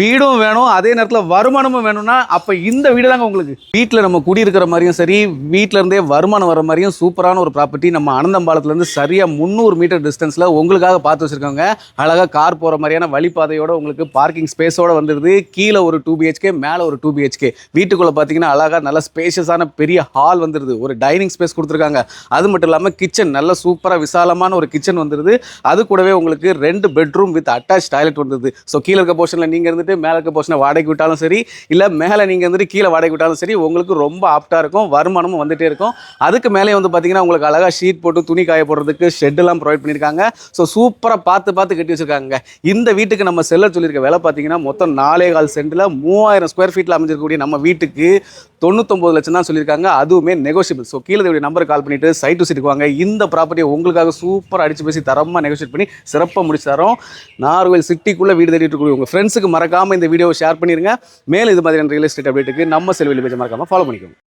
வீடும் வேணும், அதே நேரத்தில் வருமானமும் வேணும்னா அப்போ இந்த வீடு தாங்க உங்களுக்கு. வீட்டில் நம்ம குடியிருக்கிற மாதிரியும் சரி, வீட்டில் இருந்தே வருமானம் வர மாதிரியும் சூப்பரான ஒரு ப்ராப்பர்ட்டி நம்ம அனந்தம்பாலத்துலேருந்து சரியாக 300 மீட்டர் டிஸ்டன்ஸில் உங்களுக்காக பார்த்து வச்சுருக்காங்க. அழகாக கார் போகிற மாதிரியான வழிபாதையோட உங்களுக்கு பார்க்கிங் ஸ்பேஸோடு வந்துடுது. கீழே ஒரு 2 BHK, மேலே ஒரு 2 BHK. வீட்டுக்குள்ளே பார்த்தீங்கன்னா அழகாக நல்ல ஸ்பேஷியஸான பெரிய ஹால் வந்துடுது. ஒரு டைனிங் ஸ்பேஸ் கொடுத்துருக்காங்க. அது மட்டும் இல்லாமல் கிச்சன் நல்ல சூப்பராக விசாலமான ஒரு கிச்சன் வந்துடுது. அது கூடவே உங்களுக்கு 2 பெட்ரூம் வித் அட்டாச் டாய்லெட் வந்துடுது. ஸோ கீழே இருக்க போர்ஷனில் நீங்கள் இருந்து மேலே இருக்க போர்ஷனை வாடகைக்கு விட்டாலும் சரி, இல்லை மேலே நீங்கள் வந்துட்டு கீழே வாடகை விட்டாலும் சரி, உங்களுக்கு ரொம்ப ஆப்டாக இருக்கும். வருமானமும் வந்துட்டே இருக்கும். அதுக்கு மேலே வந்து பார்த்தீங்கன்னா உங்களுக்கு அழகாக ஷீட் போட்டு துணி காய போடுறதுக்கு ஷெட்டெல்லாம் ப்ரொவைட் பண்ணியிருக்காங்க. ஸோ சூப்பராக பார்த்து கட்டி வச்சுருக்காங்க. இந்த வீட்டுக்கு நம்ம செல்லர் சொல்லியிருக்க விலை பார்த்தீங்கன்னா மொத்தம் 4.25 சென்டில் 3000 ஸ்கொயர் ஃபீட்டில் அமைஞ்சிருக்கக்கூடிய நம்ம வீட்டுக்கு 99 லட்சம் தான் சொல்லியிருக்காங்க. அதுவுமே நெகோஷியபிள். ஸோ கீழே இதோடைய நம்பருக்கு கால் பண்ணிவிட்டு சைட் டு சைட்டுக்கு வாங்க. இந்த ப்ராப்பர்ட்டியை உங்களுக்காக சூப்பராக அடித்து பேசி தரமாக நெகோஷியேட் பண்ணி சிறப்பாக முடிச்சு தரோம். நாகர்கோவில் சிட்டிக்குள்ளே வீடு தேடிட்டு இருக்கக்கூடிய உங்கள் ஃப்ரெண்ட்ஸுக்கு மறக்காமல் இந்த வீடியோவை ஷேர் பண்ணிடுங்க. மேலும் இது மாதிரியான ரியல் எஸ்டேட் அப்டேட்டுக்கு நம்ம செல்வெளி பேஜை மறக்காமல் ஃபாலோ பண்ணிக்கோங்க.